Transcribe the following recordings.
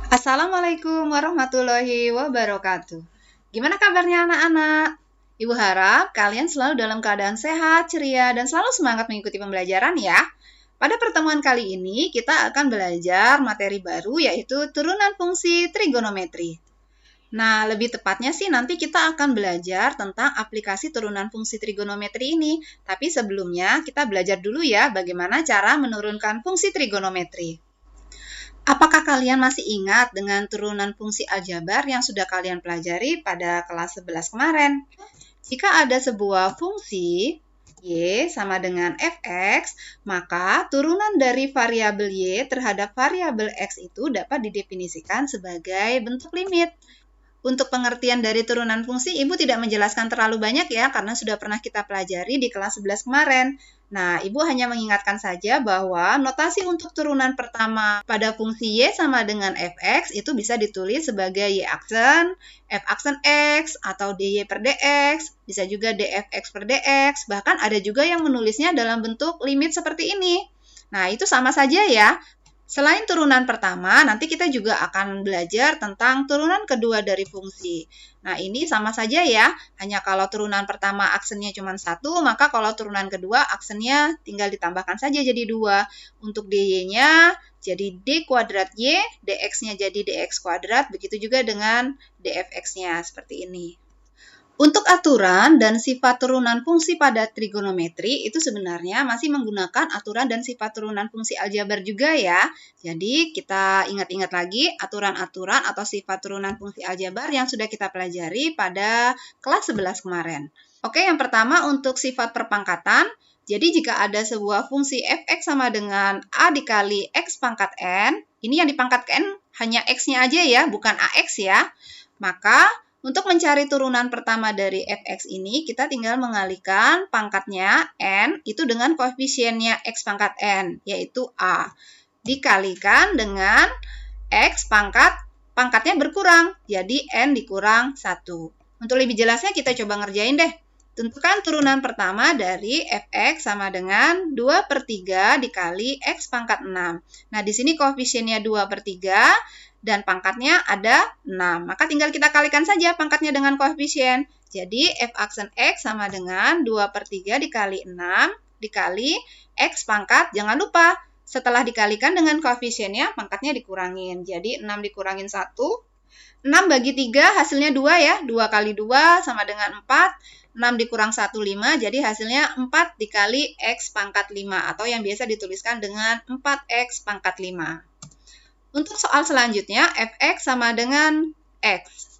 Assalamualaikum warahmatullahi wabarakatuh. Gimana kabarnya anak-anak? Ibu harap kalian selalu dalam keadaan sehat, ceria, dan selalu semangat mengikuti pembelajaran ya. Pada pertemuan kali ini kita akan belajar materi baru yaitu turunan fungsi trigonometri. Nah, lebih tepatnya sih nanti kita akan belajar tentang aplikasi turunan fungsi trigonometri ini. Tapi sebelumnya kita belajar dulu ya bagaimana cara menurunkan fungsi trigonometri. Apakah kalian masih ingat dengan turunan fungsi aljabar yang sudah kalian pelajari pada kelas 11 kemarin? Jika ada sebuah fungsi y sama dengan fx, maka turunan dari variabel y terhadap variabel x itu dapat didefinisikan sebagai bentuk limit. Untuk pengertian dari turunan fungsi, Ibu tidak menjelaskan terlalu banyak ya, karena sudah pernah kita pelajari di kelas 11 kemarin. Nah, Ibu hanya mengingatkan saja bahwa notasi untuk turunan pertama pada fungsi y sama dengan fx itu bisa ditulis sebagai y aksen, f aksen x, atau dy per dx, bisa juga dfx per dx, bahkan ada juga yang menulisnya dalam bentuk limit seperti ini. Nah, itu sama saja ya. Selain turunan pertama, nanti kita juga akan belajar tentang turunan kedua dari fungsi. Nah, ini sama saja ya, hanya kalau turunan pertama aksennya cuma 1, maka kalau turunan kedua aksennya tinggal ditambahkan saja jadi 2. Untuk dy-nya jadi d kuadrat y, dx-nya jadi dx kuadrat, begitu juga dengan dfx-nya, seperti ini. Untuk aturan dan sifat turunan fungsi pada trigonometri itu sebenarnya masih menggunakan aturan dan sifat turunan fungsi aljabar juga ya. Jadi kita ingat-ingat lagi aturan-aturan atau sifat turunan fungsi aljabar yang sudah kita pelajari pada kelas 11 kemarin. Oke, yang pertama untuk sifat perpangkatan. Jadi jika ada sebuah fungsi fx sama dengan a dikali x pangkat n, ini yang dipangkat ke n hanya x-nya aja ya, bukan ax ya. Maka untuk mencari turunan pertama dari fx ini, kita tinggal mengalihkan pangkatnya n itu dengan koefisiennya x pangkat n, yaitu a. Dikalikan dengan x pangkatnya berkurang, jadi n dikurang 1. Untuk lebih jelasnya kita coba ngerjain deh. Tentukan turunan pertama dari fx sama dengan 2/3 dikali x pangkat 6. Nah, di sini koefisiennya 2/3 dan pangkatnya ada 6. Maka tinggal kita kalikan saja pangkatnya dengan koefisien. Jadi f aksen x sama dengan 2/3 dikali 6 dikali x pangkat. Jangan lupa, setelah dikalikan dengan koefisiennya, pangkatnya dikurangin. Jadi 6 dikurangin 1. 6 bagi 3 hasilnya 2 ya. 2 kali 2 sama dengan 4. 6 dikurang 1, 5. Jadi hasilnya 4 dikali x pangkat 5. Atau yang biasa dituliskan dengan 4x pangkat 5. Untuk soal selanjutnya, fx sama dengan x.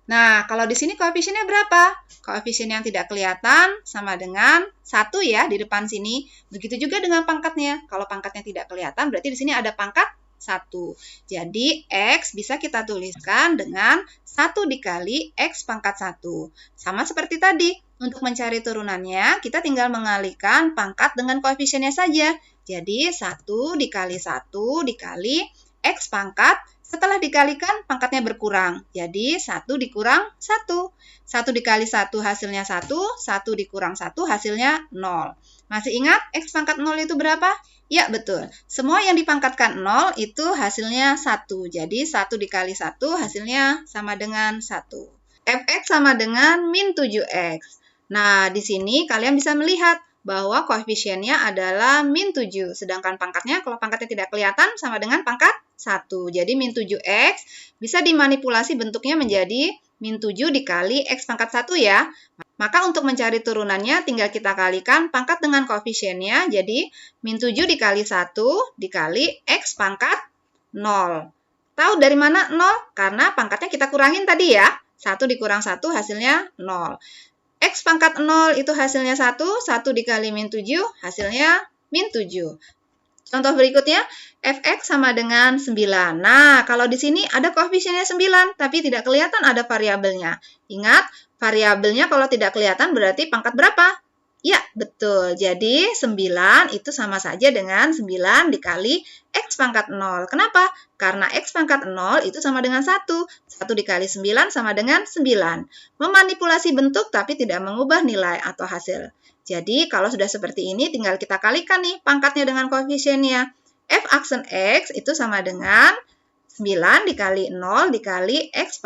Nah, kalau di sini koefisiennya berapa? Koefisien yang tidak kelihatan sama dengan 1 ya di depan sini. Begitu juga dengan pangkatnya. Kalau pangkatnya tidak kelihatan, berarti di sini ada pangkat 1. Jadi, x bisa kita tuliskan dengan 1 dikali x pangkat 1. Sama seperti tadi, untuk mencari turunannya, kita tinggal mengalihkan pangkat dengan koefisiennya saja. Jadi, 1 dikali 1 dikali x pangkat, setelah dikalikan pangkatnya berkurang. Jadi 1 dikurang 1. 1 dikali 1 hasilnya 1, 1 dikurang 1 hasilnya 0. Masih ingat x pangkat 0 itu berapa? Ya, betul. Semua yang dipangkatkan 0 itu hasilnya 1. Jadi 1 dikali 1 hasilnya sama dengan 1. fx sama dengan min 7x. Nah, di sini kalian bisa melihat bahwa koefisiennya adalah min 7. Sedangkan pangkatnya, kalau pangkatnya tidak kelihatan, sama dengan pangkat 1. Jadi min 7x bisa dimanipulasi bentuknya menjadi min 7 dikali x pangkat 1 ya. Maka untuk mencari turunannya tinggal kita kalikan pangkat dengan koefisiennya. Jadi min 7 dikali 1 dikali x pangkat 0. Tahu dari mana 0? Karena pangkatnya kita kurangin tadi ya. 1 dikurang 1 hasilnya 0. X pangkat 0 itu hasilnya 1, 1 dikali min 7 hasilnya min 7. Contoh berikutnya, fx sama dengan 9. Nah, kalau di sini ada koefisiennya 9, tapi tidak kelihatan ada variabelnya. Ingat, variabelnya kalau tidak kelihatan berarti pangkat berapa? Ya, betul. Jadi, 9 itu sama saja dengan 9 dikali x pangkat 0. Kenapa? Karena x pangkat 0 itu sama dengan 1. 1 dikali 9 sama dengan 9. Memanipulasi bentuk tapi tidak mengubah nilai atau hasil. Jadi, kalau sudah seperti ini, tinggal kita kalikan nih pangkatnya dengan koefisiennya. F aksen X itu sama dengan 9 dikali 0 dikali X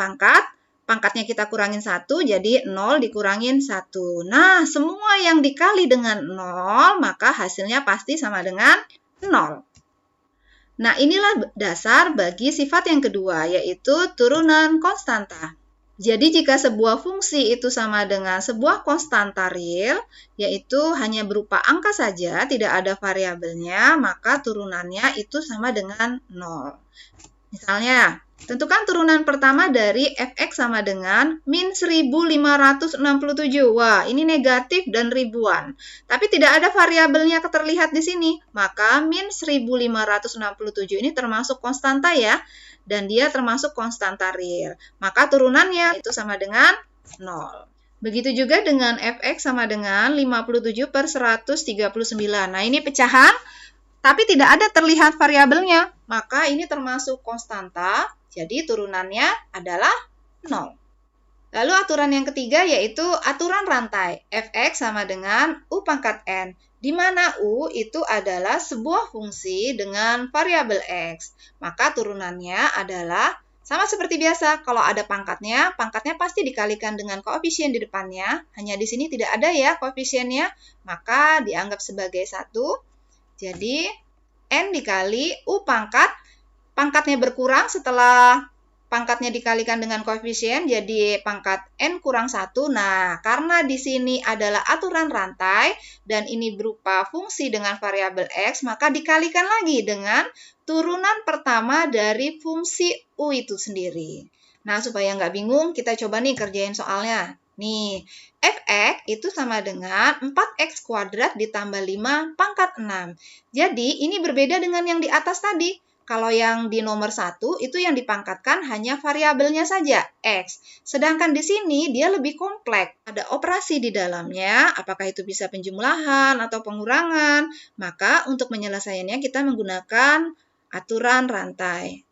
pangkatnya kita kurangin 1, jadi 0 dikurangin 1. Nah, semua yang dikali dengan 0, maka hasilnya pasti sama dengan 0. Nah, inilah dasar bagi sifat yang kedua, yaitu turunan konstanta. Jadi, jika sebuah fungsi itu sama dengan sebuah konstanta real, yaitu hanya berupa angka saja, tidak ada variabelnya, maka turunannya itu sama dengan 0. Misalnya, tentukan turunan pertama dari fx sama dengan min 1567. Wah, ini negatif dan ribuan. Tapi tidak ada variabelnya terlihat di sini. Maka min 1567 ini termasuk konstanta ya. Dan dia termasuk konstanta real. Maka turunannya itu sama dengan 0. Begitu juga dengan fx sama dengan 57 per 139. Nah, ini pecahan. Tapi tidak ada terlihat variabelnya, maka ini termasuk konstanta, jadi turunannya adalah 0. Lalu aturan yang ketiga yaitu aturan rantai, fx sama dengan u pangkat n, di mana u itu adalah sebuah fungsi dengan variabel x, maka turunannya adalah sama seperti biasa, kalau ada pangkatnya pasti dikalikan dengan koefisien di depannya, hanya di sini tidak ada ya koefisiennya, maka dianggap sebagai 1. Jadi, n dikali u pangkatnya berkurang setelah pangkatnya dikalikan dengan koefisien, jadi pangkat n kurang 1. Nah, karena di sini adalah aturan rantai, dan ini berupa fungsi dengan variabel x, maka dikalikan lagi dengan turunan pertama dari fungsi u itu sendiri. Nah, supaya nggak bingung, kita coba nih kerjain soalnya. Nih, fx itu sama dengan 4x kuadrat ditambah 5 pangkat 6. Jadi, ini berbeda dengan yang di atas tadi. Kalau yang di nomor 1, itu yang dipangkatkan hanya variabelnya saja, x. Sedangkan di sini, dia lebih kompleks. Ada operasi di dalamnya, apakah itu bisa penjumlahan atau pengurangan. Maka, untuk menyelesaikannya, kita menggunakan aturan rantai.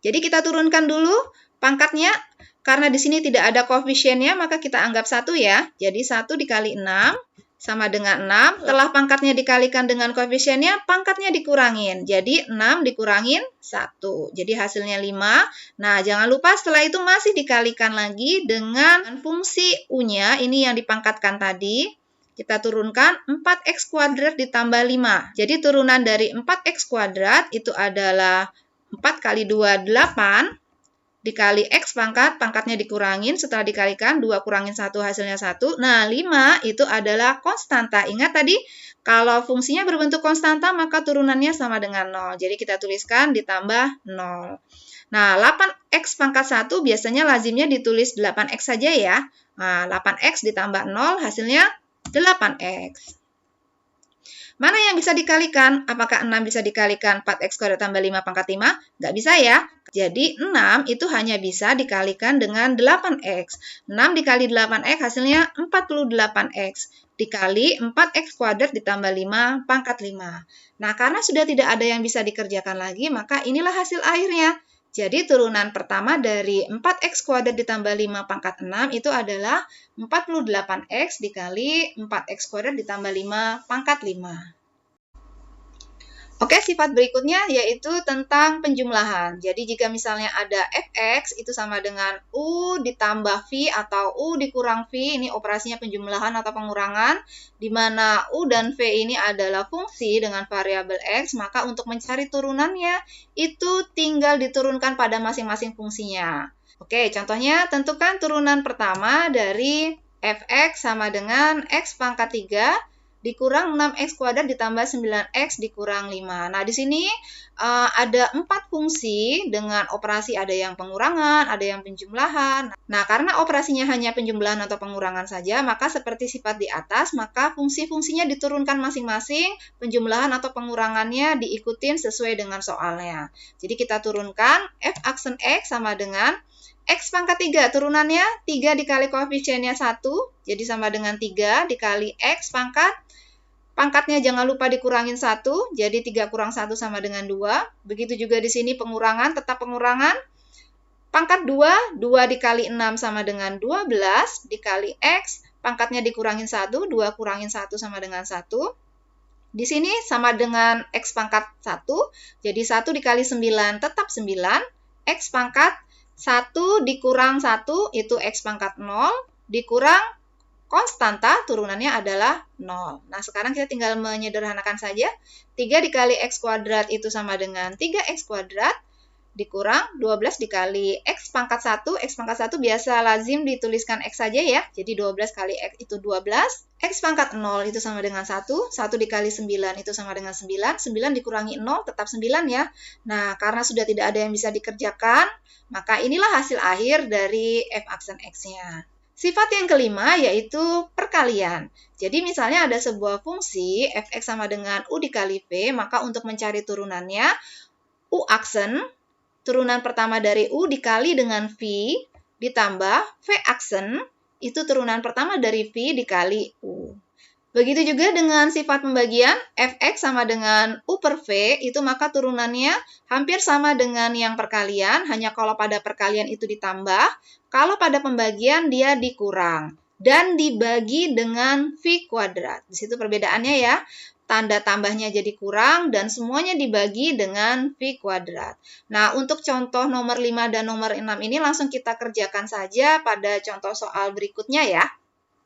Jadi, kita turunkan dulu pangkatnya. Karena di sini tidak ada koefisiennya, maka kita anggap 1 ya. Jadi 1 dikali 6 sama dengan 6. Setelah pangkatnya dikalikan dengan koefisiennya, pangkatnya dikurangin. Jadi 6 dikurangin 1. Jadi hasilnya 5. Nah, jangan lupa setelah itu masih dikalikan lagi dengan fungsi U-nya. Ini yang dipangkatkan tadi. Kita turunkan 4x kuadrat ditambah 5. Jadi turunan dari 4x kuadrat itu adalah 4 kali 2, 8. Dikali x pangkatnya dikurangin, setelah dikalikan 2 kurangin 1 hasilnya 1. Nah, 5 itu adalah konstanta. Ingat tadi, kalau fungsinya berbentuk konstanta, maka turunannya sama dengan 0. Jadi kita tuliskan ditambah 0. Nah, 8x pangkat 1 biasanya lazimnya ditulis 8x saja ya. Nah, 8x ditambah 0 hasilnya 8x. Mana yang bisa dikalikan? Apakah 6 bisa dikalikan 4x kuadrat tambah 5 pangkat 5? Nggak bisa ya. Jadi 6 itu hanya bisa dikalikan dengan 8x. 6 dikali 8x hasilnya 48x. Dikali 4x kuadrat ditambah 5 pangkat 5. Nah, karena sudah tidak ada yang bisa dikerjakan lagi, maka inilah hasil akhirnya. Jadi turunan pertama dari 4x kuadrat ditambah 5 pangkat 6 itu adalah 48x dikali 4x kuadrat ditambah 5 pangkat 5. Oke, sifat berikutnya yaitu tentang penjumlahan. Jadi jika misalnya ada fx itu sama dengan u ditambah v atau u dikurang v, ini operasinya penjumlahan atau pengurangan, di mana u dan v ini adalah fungsi dengan variabel x, maka untuk mencari turunannya itu tinggal diturunkan pada masing-masing fungsinya. Oke, contohnya tentukan turunan pertama dari fx sama dengan x pangkat 3 dikurang 6x kuadrat ditambah 9x dikurang 5. Nah, di sini ada 4 fungsi dengan operasi ada yang pengurangan, ada yang penjumlahan. Nah, karena operasinya hanya penjumlahan atau pengurangan saja, maka seperti sifat di atas, maka fungsi-fungsinya diturunkan masing-masing, penjumlahan atau pengurangannya diikutin sesuai dengan soalnya. Jadi kita turunkan f aksen x sama dengan x pangkat 3, turunannya 3 dikali koefisiennya 1, jadi sama dengan 3 dikali x pangkatnya jangan lupa dikurangin 1, jadi 3 kurang 1 sama dengan 2. Begitu juga di sini pengurangan, tetap pengurangan. Pangkat 2, 2 dikali 6 sama dengan 12, dikali x, pangkatnya dikurangin 1, 2 kurangin 1 sama dengan 1. Di sini sama dengan X pangkat 1, jadi 1 dikali 9 tetap 9, X pangkat 1 dikurang 1 itu X pangkat 0, dikurang konstanta turunannya adalah 0. Nah, sekarang kita tinggal menyederhanakan saja. 3 dikali X kuadrat itu sama dengan 3X kuadrat, dikurang 12 dikali X pangkat 1. X pangkat 1 biasa lazim dituliskan X saja ya. Jadi 12 kali X itu 12. X pangkat 0 itu sama dengan 1. 1 dikali 9 itu sama dengan 9. 9 dikurangi 0 tetap 9 ya. Nah, karena sudah tidak ada yang bisa dikerjakan, maka inilah hasil akhir dari f aksen X-nya. Sifat yang kelima yaitu perkalian. Jadi misalnya ada sebuah fungsi fx sama dengan u dikali v, maka untuk mencari turunannya, u aksen, turunan pertama dari U dikali dengan V, ditambah V aksen, itu turunan pertama dari V dikali U. Begitu juga dengan sifat pembagian, Fx sama dengan U per V, itu maka turunannya hampir sama dengan yang perkalian, hanya kalau pada perkalian itu ditambah, kalau pada pembagian dia dikurang, dan dibagi dengan V kuadrat. Di situ perbedaannya ya. Tanda tambahnya jadi kurang, dan semuanya dibagi dengan V kuadrat. Nah, untuk contoh nomor 5 dan nomor 6 ini langsung kita kerjakan saja pada contoh soal berikutnya ya.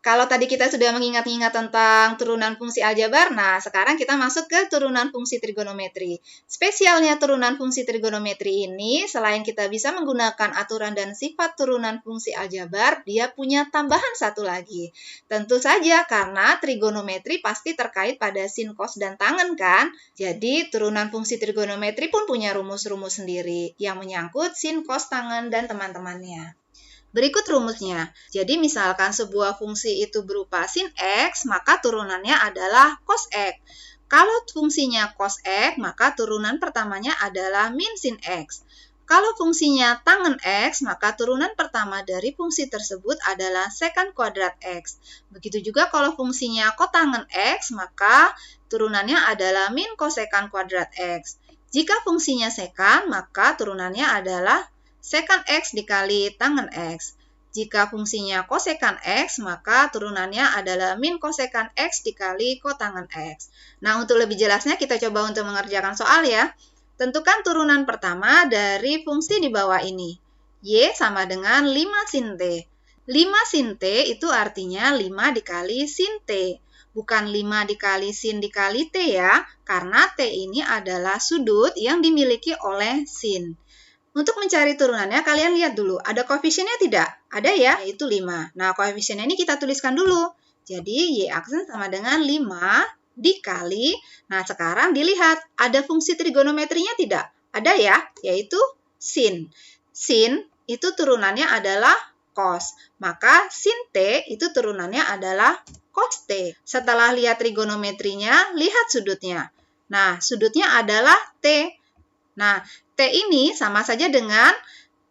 Kalau tadi kita sudah mengingat-ingat tentang turunan fungsi aljabar, nah sekarang kita masuk ke turunan fungsi trigonometri. Spesialnya turunan fungsi trigonometri ini, selain kita bisa menggunakan aturan dan sifat turunan fungsi aljabar, dia punya tambahan satu lagi. Tentu saja karena trigonometri pasti terkait pada sin, cos, dan tangen kan? Jadi turunan fungsi trigonometri pun punya rumus-rumus sendiri yang menyangkut sin, cos, tangen, dan teman-temannya. Berikut rumusnya. Jadi misalkan sebuah fungsi itu berupa sin X, maka turunannya adalah cos X. Kalau fungsinya cos X, maka turunan pertamanya adalah min sin X. Kalau fungsinya tangen X, maka turunan pertama dari fungsi tersebut adalah secant kuadrat X. Begitu juga kalau fungsinya kotangen X, maka turunannya adalah min kosekant kuadrat X. Jika fungsinya sekant, maka turunannya adalah secant X dikali tangen X. Jika fungsinya kosekant X, maka turunannya adalah min kosekant X dikali kotangen X. Nah, untuk lebih jelasnya kita coba untuk mengerjakan soal ya. Tentukan turunan pertama dari fungsi di bawah ini. Y sama dengan 5 sin T. 5 sin T itu artinya 5 dikali sin T. Bukan 5 dikali sin dikali T ya, karena T ini adalah sudut yang dimiliki oleh sin. Untuk mencari turunannya, kalian lihat dulu, ada koefisiennya tidak? Ada ya, yaitu 5. Nah, koefisiennya ini kita tuliskan dulu. Jadi, Y aksen sama dengan 5 dikali, nah sekarang dilihat, ada fungsi trigonometrinya tidak? Ada ya, yaitu sin. Sin itu turunannya adalah cos. Maka sin T itu turunannya adalah cos T. Setelah lihat trigonometrinya, lihat sudutnya. Nah, sudutnya adalah T. Nah, T ini sama saja dengan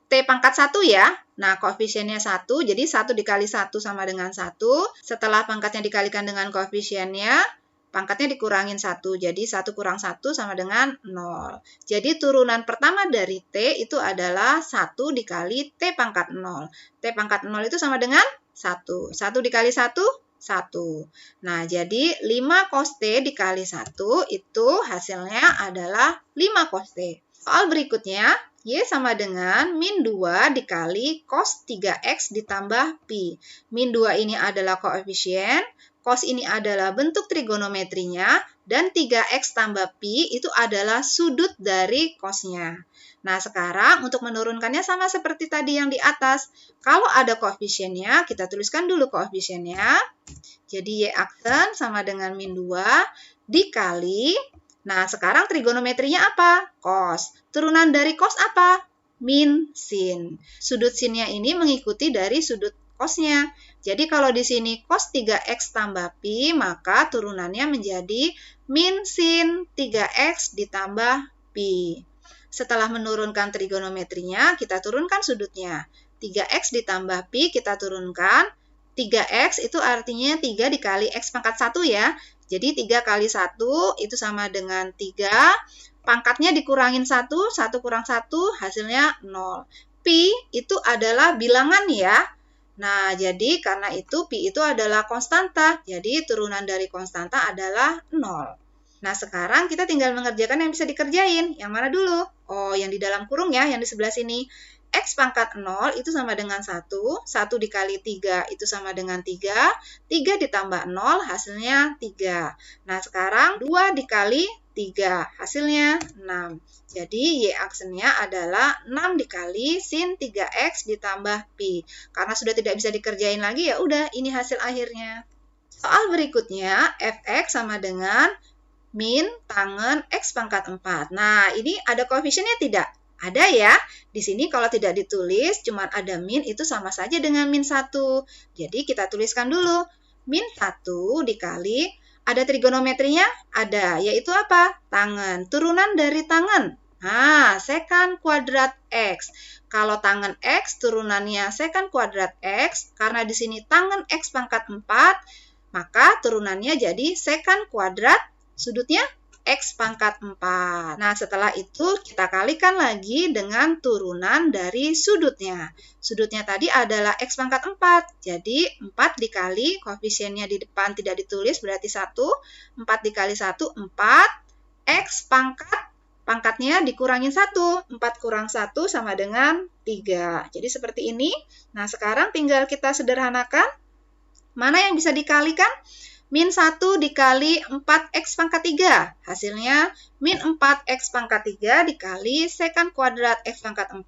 T pangkat 1 ya. Nah, koefisiennya 1, jadi 1 dikali 1 sama dengan 1. Setelah pangkatnya dikalikan dengan koefisiennya, pangkatnya dikurangin 1. Jadi 1 kurang 1 sama dengan 0. Jadi turunan pertama dari T itu adalah 1 dikali T pangkat 0. T pangkat 0 itu sama dengan 1. 1 dikali 1, 1. Nah, jadi 5 cos T dikali 1 itu hasilnya adalah 5 cos T. Soal berikutnya, Y sama dengan min 2 dikali cos 3X ditambah Pi. Min 2 ini adalah koefisien, cos ini adalah bentuk trigonometrinya, dan 3X tambah Pi itu adalah sudut dari cosnya. Nah, sekarang untuk menurunkannya sama seperti tadi yang di atas. Kalau ada koefisiennya, kita tuliskan dulu koefisiennya. Jadi Y aksen sama dengan min 2 dikali, nah sekarang trigonometrinya apa? Cos. Turunan dari cos apa? Min sin. Sudut sinnya ini mengikuti dari sudut cosnya. Jadi kalau di sini cos 3X tambah Pi, maka turunannya menjadi min sin 3X ditambah Pi. Setelah menurunkan trigonometrinya, kita turunkan sudutnya. 3X ditambah Pi kita turunkan. 3X itu artinya 3 dikali X pangkat 1 ya. Jadi 3 kali 1 itu sama dengan 3. Pangkatnya dikurangin 1, 1 kurang 1 hasilnya 0. Pi itu adalah bilangan ya. Nah, jadi karena itu Pi itu adalah konstanta. Jadi turunan dari konstanta adalah 0. Nah, sekarang kita tinggal mengerjakan yang bisa dikerjain. Yang mana dulu? Oh, yang di dalam kurung ya, yang di sebelah sini. X pangkat 0 itu sama dengan 1, 1 dikali 3 itu sama dengan 3, 3 ditambah 0 hasilnya 3. Nah, sekarang 2 dikali 3, hasilnya 6. Jadi, Y aksennya adalah 6 dikali sin 3X ditambah Pi. Karena sudah tidak bisa dikerjain lagi, ya udah, ini hasil akhirnya. Soal berikutnya, Fx sama dengan min tangen X pangkat 4. Nah, ini ada koefisiennya tidak? Ada ya. Di sini kalau tidak ditulis, cuma ada min, itu sama saja dengan min 1. Jadi, kita tuliskan dulu. Min 1 dikali, ada trigonometrinya? Ada, yaitu apa? Tangen. Turunan dari tangen. Nah, sekant kuadrat X. Kalau tangen X, turunannya sekant kuadrat X. Karena di sini tangen X pangkat 4, maka turunannya jadi sekant kuadrat sudutnya X pangkat 4. Nah, setelah itu kita kalikan lagi dengan turunan dari sudutnya. Sudutnya tadi adalah X pangkat 4. Jadi, 4 dikali, koefisiennya di depan tidak ditulis, berarti 1. 4 dikali 1, 4. X pangkatnya dikurangin 1. 4 kurang 1 sama dengan 3. Jadi, seperti ini. Nah, sekarang tinggal kita sederhanakan. Mana yang bisa dikalikan? Min 1 dikali 4X pangkat 3. Hasilnya min 4X pangkat 3 dikali sekant kuadrat X pangkat 4.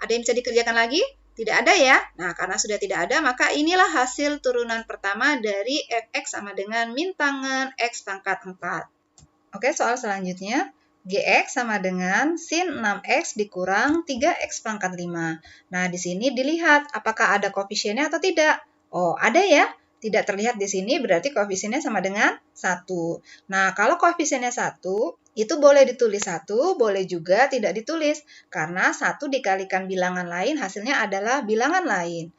Ada yang bisa dikerjakan lagi? Tidak ada ya? Nah, karena sudah tidak ada, maka inilah hasil turunan pertama dari Fx sama dengan min tangen X pangkat 4. Oke, soal selanjutnya. Gx sama dengan sin 6X dikurang 3X pangkat 5. Nah, di sini dilihat apakah ada koefisiennya atau tidak. Oh, ada ya. Tidak terlihat di sini, berarti koefisiennya sama dengan 1. Nah, kalau koefisiennya 1, itu boleh ditulis 1, boleh juga tidak ditulis. Karena 1 dikalikan bilangan lain, hasilnya adalah bilangan lain.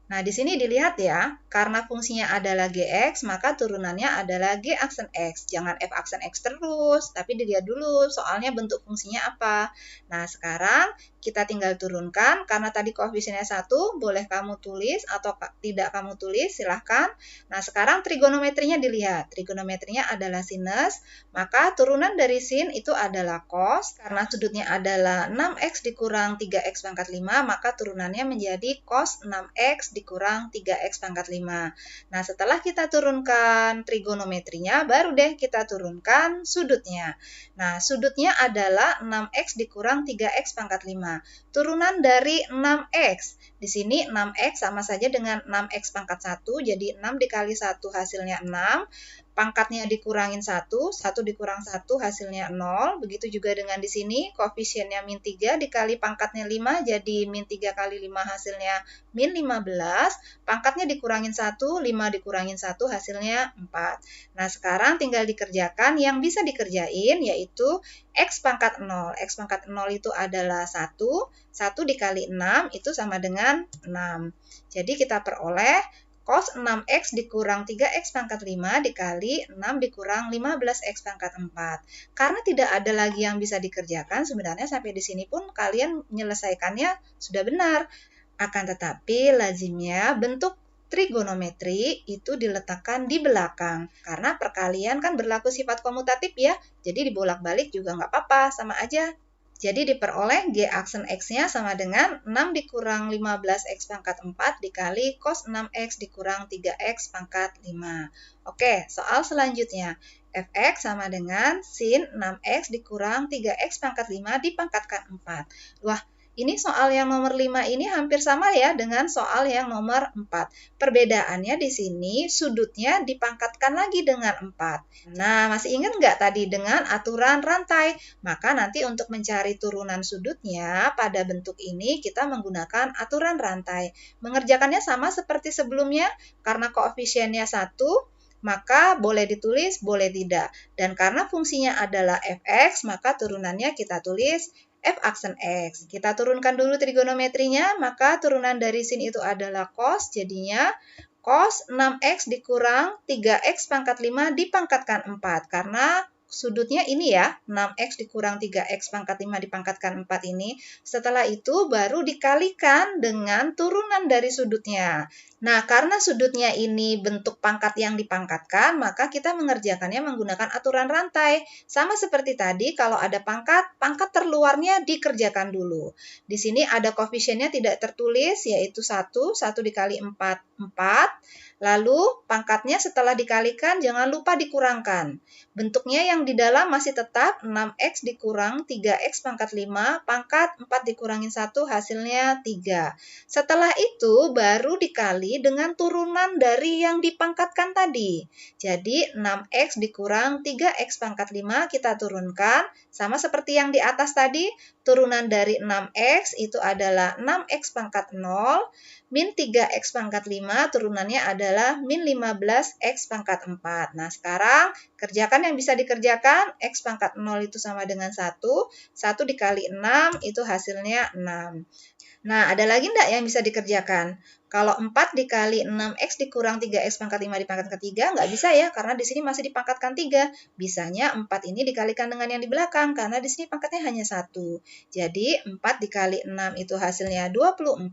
Nah, di sini dilihat ya, karena fungsinya adalah Gx, maka turunannya adalah G aksen X. Jangan F aksen X terus, tapi dilihat dulu soalnya bentuk fungsinya apa. Nah, sekarang kita tinggal turunkan, karena tadi koefisiennya 1, boleh kamu tulis atau tidak kamu tulis, silahkan. Nah, sekarang trigonometrinya dilihat. Trigonometrinya adalah sinus, maka turunan dari sin itu adalah cos. Karena sudutnya adalah 6X dikurang 3X pangkat 5, maka turunannya menjadi cos 6X dikurang 3X pangkat 5. Nah, setelah kita turunkan trigonometrinya, baru deh kita turunkan sudutnya. Nah, sudutnya adalah 6X dikurang 3X pangkat 5. Turunan dari 6X. Di sini 6X sama saja dengan 6X pangkat 1, jadi 6 dikali 1 hasilnya 6. Pangkatnya dikurangin 1, 1 dikurang 1 hasilnya 0. Begitu juga dengan di sini, koefisiennya min 3 dikali pangkatnya 5, jadi min 3 kali 5 hasilnya min 15. Pangkatnya dikurangin 1, 5 dikurangin 1 hasilnya 4. Nah, sekarang tinggal dikerjakan yang bisa dikerjain, yaitu X pangkat 0. X pangkat 0 itu adalah 1. 1 dikali 6 itu sama dengan 6. Jadi kita peroleh cos 6X dikurang 3X pangkat 5 dikali 6 dikurang 15X pangkat 4. Karena tidak ada lagi yang bisa dikerjakan, sebenarnya sampai di sini pun kalian menyelesaikannya sudah benar. Akan tetapi lazimnya bentuk trigonometri itu diletakkan di belakang. Karena perkalian kan berlaku sifat komutatif ya, jadi dibolak-balik juga nggak apa-apa, sama aja. Jadi diperoleh G aksen X-nya sama dengan 6 dikurang 15X pangkat 4 dikali cos 6X dikurang 3X pangkat 5. Oke, soal selanjutnya. Fx sama dengan sin 6X dikurang 3X pangkat 5 dipangkatkan 4. Wah, ini soal yang nomor 5 ini hampir sama ya dengan soal yang nomor 4. Perbedaannya di sini sudutnya dipangkatkan lagi dengan 4. Nah, masih ingat nggak tadi dengan aturan rantai? Maka nanti untuk mencari turunan sudutnya pada bentuk ini kita menggunakan aturan rantai. Mengerjakannya sama seperti sebelumnya, karena koefisiennya 1, maka boleh ditulis, boleh tidak. Dan karena fungsinya adalah Fx, maka turunannya kita tulis F aksen X. Kita turunkan dulu trigonometrinya, maka turunan dari sin itu adalah cos, jadinya cos 6X dikurang 3X pangkat 5 dipangkatkan 4. Karena sudutnya ini ya, 6x dikurang 3x pangkat 5 dipangkatkan 4 ini. Setelah itu baru dikalikan dengan turunan dari sudutnya. Nah, karena sudutnya ini bentuk pangkat yang dipangkatkan, maka kita mengerjakannya menggunakan aturan rantai. Sama seperti tadi, kalau ada pangkat, pangkat terluarnya dikerjakan dulu. Di sini ada koefisiennya tidak tertulis, yaitu 1 dikali 4, 4. Lalu pangkatnya setelah dikalikan jangan lupa dikurangkan. Bentuknya yang di dalam masih tetap 6x dikurang 3x pangkat 5, pangkat 4 dikurangin 1 hasilnya 3. Setelah itu baru dikali dengan turunan dari yang dipangkatkan tadi. Jadi 6x dikurang 3x pangkat 5 kita turunkan. Sama seperti yang di atas tadi, turunan dari 6x itu adalah 6x pangkat 0, min 3x pangkat 5 turunannya adalah min 15x pangkat 4. Nah, sekarang kerjakan yang bisa dikerjakan. X pangkat 0 itu sama dengan 1. 1 dikali 6 itu hasilnya 6. Nah, ada lagi enggak yang bisa dikerjakan? Kalau 4 dikali 6x dikurang 3x pangkat 5 dipangkatkan 3, nggak bisa ya, karena di sini masih dipangkatkan 3. Bisanya 4 ini dikalikan dengan yang di belakang, karena di sini pangkatnya hanya 1. Jadi, 4 dikali 6 itu hasilnya 24.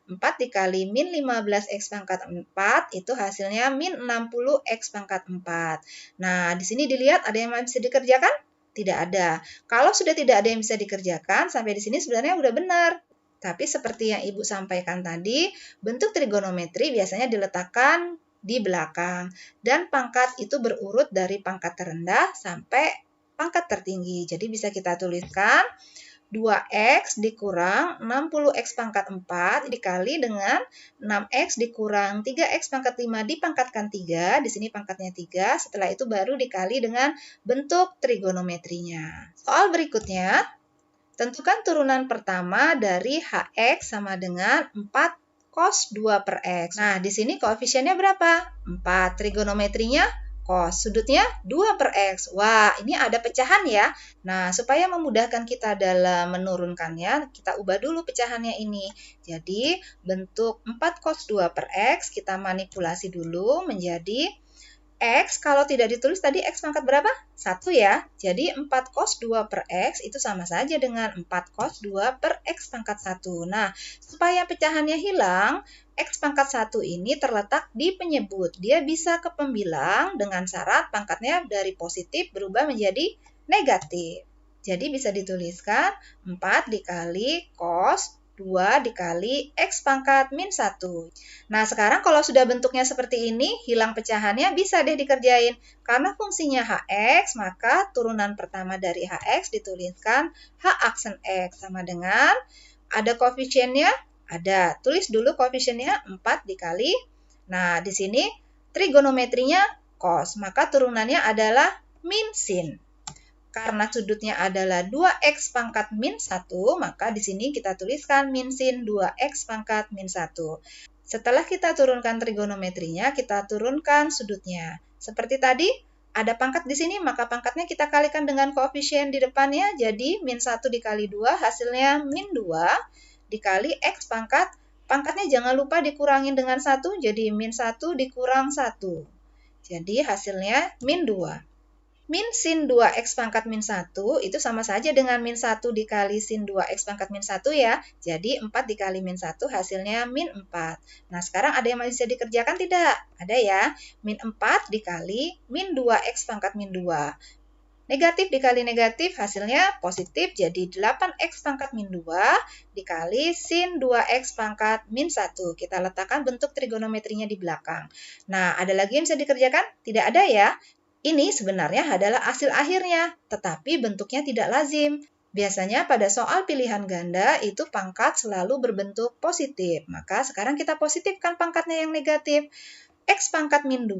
4 dikali min 15x pangkat 4 itu hasilnya min 60x pangkat 4. Nah, di sini dilihat ada yang bisa dikerjakan? Tidak ada. Kalau sudah tidak ada yang bisa dikerjakan, sampai di sini sebenarnya udah benar. Tapi seperti yang Ibu sampaikan tadi, bentuk trigonometri biasanya diletakkan di belakang. Dan pangkat itu berurut dari pangkat terendah sampai pangkat tertinggi. Jadi bisa kita tuliskan 2x dikurang 60x pangkat 4 dikali dengan 6x dikurang 3x pangkat 5 dipangkatkan 3. Di sini pangkatnya 3. Setelah itu baru dikali dengan bentuk trigonometrinya. Soal berikutnya. Tentukan turunan pertama dari hx sama dengan 4 cos 2 per x. Nah, di sini koefisiennya berapa? 4. Trigonometrinya cos. Sudutnya 2 per x. Wah, ini ada pecahan ya. Nah, supaya memudahkan kita dalam menurunkannya, kita ubah dulu pecahannya ini. Jadi, bentuk 4 cos 2 per x, kita manipulasi dulu menjadi X, kalau tidak ditulis tadi X pangkat berapa? 1 ya. Jadi 4 cos 2 per X itu sama saja dengan 4 cos 2 per X pangkat 1. Nah, supaya pecahannya hilang, X pangkat 1 ini terletak di penyebut. Dia bisa ke pembilang dengan syarat pangkatnya dari positif berubah menjadi negatif. Jadi bisa dituliskan 4 dikali cos 2 dikali X pangkat min 1. Nah, sekarang kalau sudah bentuknya seperti ini, hilang pecahannya bisa deh dikerjain. Karena fungsinya Hx, maka turunan pertama dari Hx dituliskan H aksen X sama dengan, ada koefisiennya? Ada. Tulis dulu koefisiennya 4 dikali. Nah, di sini trigonometrinya cos, maka turunannya adalah min sin. Karena sudutnya adalah 2x pangkat min 1, maka di sini kita tuliskan min sin 2x pangkat min 1. Setelah kita turunkan trigonometrinya, kita turunkan sudutnya. Seperti tadi, ada pangkat di sini, maka pangkatnya kita kalikan dengan koefisien di depannya, jadi min 1 dikali 2, hasilnya min 2, dikali x pangkat, pangkatnya jangan lupa dikurangin dengan 1, jadi min 1 dikurang 1. Jadi hasilnya min 2. Min sin 2x pangkat min 1 itu sama saja dengan min 1 dikali sin 2x pangkat min 1 ya. Jadi 4 dikali min 1 hasilnya min 4. Nah, sekarang ada yang masih bisa dikerjakan tidak? Ada ya. Min 4 dikali min 2x pangkat min 2. Negatif dikali negatif hasilnya positif, jadi 8x pangkat min 2 dikali sin 2x pangkat min 1. Kita letakkan bentuk trigonometrinya di belakang. Nah, ada lagi yang bisa dikerjakan? Tidak ada ya. Ini sebenarnya adalah hasil akhirnya, tetapi bentuknya tidak lazim. Biasanya pada soal pilihan ganda itu pangkat selalu berbentuk positif. Maka sekarang kita positifkan pangkatnya yang negatif. X pangkat min 2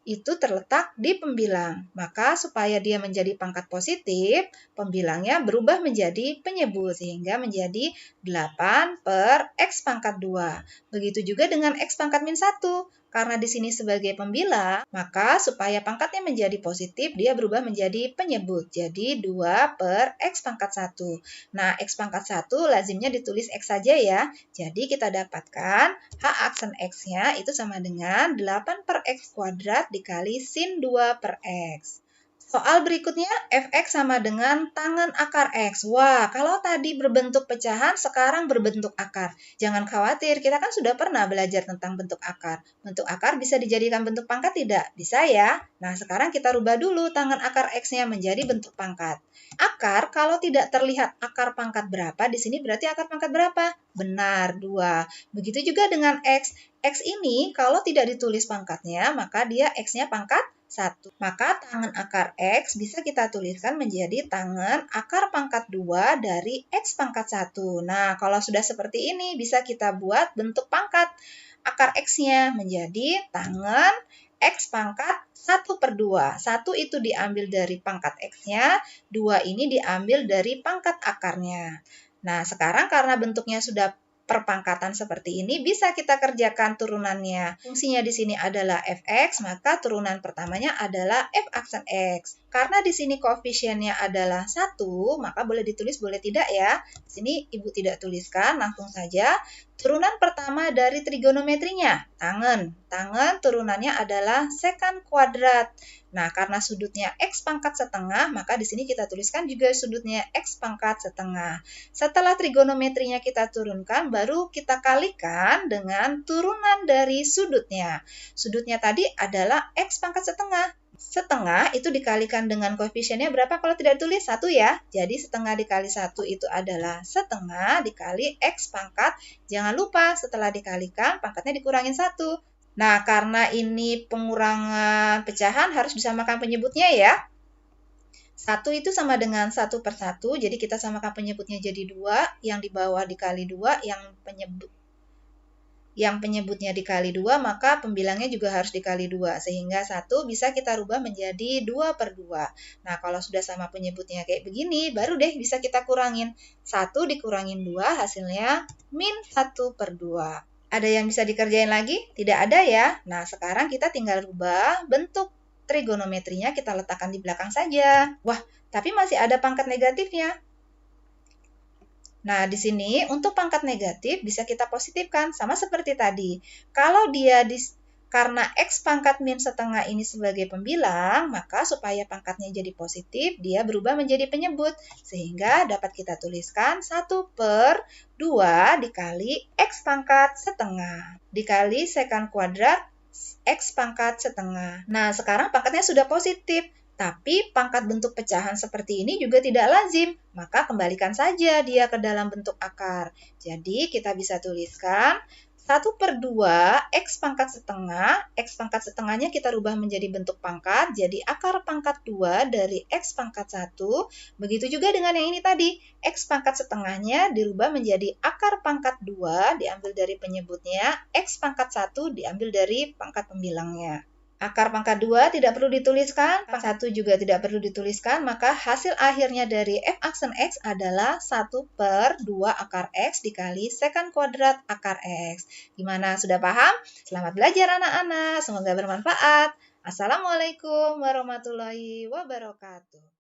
itu terletak di pembilang. Maka supaya dia menjadi pangkat positif, pembilangnya berubah menjadi penyebut sehingga menjadi 8 per X pangkat 2. Begitu juga dengan X pangkat min 1. Karena di sini sebagai pembilang, maka supaya pangkatnya menjadi positif, dia berubah menjadi penyebut. Jadi 2 per X pangkat 1. Nah, X pangkat 1 lazimnya ditulis X saja ya. Jadi kita dapatkan H aksen X-nya itu sama dengan 8 per X kuadrat dikali sin 2 per X. Soal berikutnya, fx sama dengan tangan akar X. Wah, kalau tadi berbentuk pecahan, sekarang berbentuk akar. Jangan khawatir, kita kan sudah pernah belajar tentang bentuk akar. Bentuk akar bisa dijadikan bentuk pangkat tidak? Bisa ya. Nah, sekarang kita rubah dulu tangan akar X-nya menjadi bentuk pangkat. Akar, kalau tidak terlihat akar pangkat berapa, di sini berarti akar pangkat berapa? Benar, 2. Begitu juga dengan X. X ini kalau tidak ditulis pangkatnya, maka dia X-nya pangkat 1. Maka tangan akar X bisa kita tuliskan menjadi tangan akar pangkat 2 dari X pangkat 1. Nah, kalau sudah seperti ini bisa kita buat bentuk pangkat akar X-nya menjadi tangan X pangkat 1/2. 1 itu diambil dari pangkat X-nya, 2 ini diambil dari pangkat akarnya. Nah, sekarang karena bentuknya sudah perpangkatan seperti ini, bisa kita kerjakan turunannya. Fungsinya di sini adalah fx, maka turunan pertamanya adalah f aksen x. Karena di sini koefisiennya adalah 1, maka boleh ditulis, boleh tidak ya. Di sini Ibu tidak tuliskan, langsung saja. Turunan pertama dari trigonometrinya, tangan. Tangan turunannya adalah sekant kuadrat. Nah, karena sudutnya X pangkat setengah, maka di sini kita tuliskan juga sudutnya X pangkat setengah. Setelah trigonometrinya kita turunkan, baru kita kalikan dengan turunan dari sudutnya. Sudutnya tadi adalah X pangkat setengah. Setengah itu dikalikan dengan koefisiennya berapa kalau tidak ditulis? 1 ya. Jadi setengah dikali 1 itu adalah setengah dikali X pangkat. Jangan lupa setelah dikalikan pangkatnya dikurangin 1. Nah, karena ini pengurangan pecahan harus disamakan penyebutnya ya. 1 itu sama dengan 1/1, jadi kita samakan penyebutnya jadi 2, yang di bawah dikali 2, yang penyebutnya dikali 2, maka pembilangnya juga harus dikali 2, sehingga 1 bisa kita rubah menjadi 2/2. Nah, kalau sudah sama penyebutnya kayak begini, baru deh bisa kita kurangin. 1 dikurangin 2, hasilnya min 1/2. Ada yang bisa dikerjain lagi? Tidak ada ya. Nah, sekarang kita tinggal rubah bentuk trigonometrinya, kita letakkan di belakang saja. Wah, tapi masih ada pangkat negatifnya. Nah, di sini untuk pangkat negatif bisa kita positifkan, sama seperti tadi. Kalau dia karena X pangkat min setengah ini sebagai pembilang, maka supaya pangkatnya jadi positif, dia berubah menjadi penyebut. Sehingga dapat kita tuliskan 1/2 dikali X pangkat setengah. Dikali sekant kuadrat X pangkat setengah. Nah, sekarang pangkatnya sudah positif. Tapi pangkat bentuk pecahan seperti ini juga tidak lazim, maka kembalikan saja dia ke dalam bentuk akar. Jadi kita bisa tuliskan 1/2 X pangkat setengah, X pangkat setengahnya kita rubah menjadi bentuk pangkat, jadi akar pangkat 2 dari X pangkat 1. Begitu juga dengan yang ini tadi, X pangkat setengahnya dirubah menjadi akar pangkat 2, diambil dari penyebutnya, X pangkat 1 diambil dari pangkat pembilangnya. Akar pangkat 2 tidak perlu dituliskan, pangkat 1 juga tidak perlu dituliskan, maka hasil akhirnya dari f aksen X adalah 1/2 akar X dikali sekant kuadrat akar X. Gimana, sudah paham? Selamat belajar anak-anak, semoga bermanfaat. Assalamualaikum warahmatullahi wabarakatuh.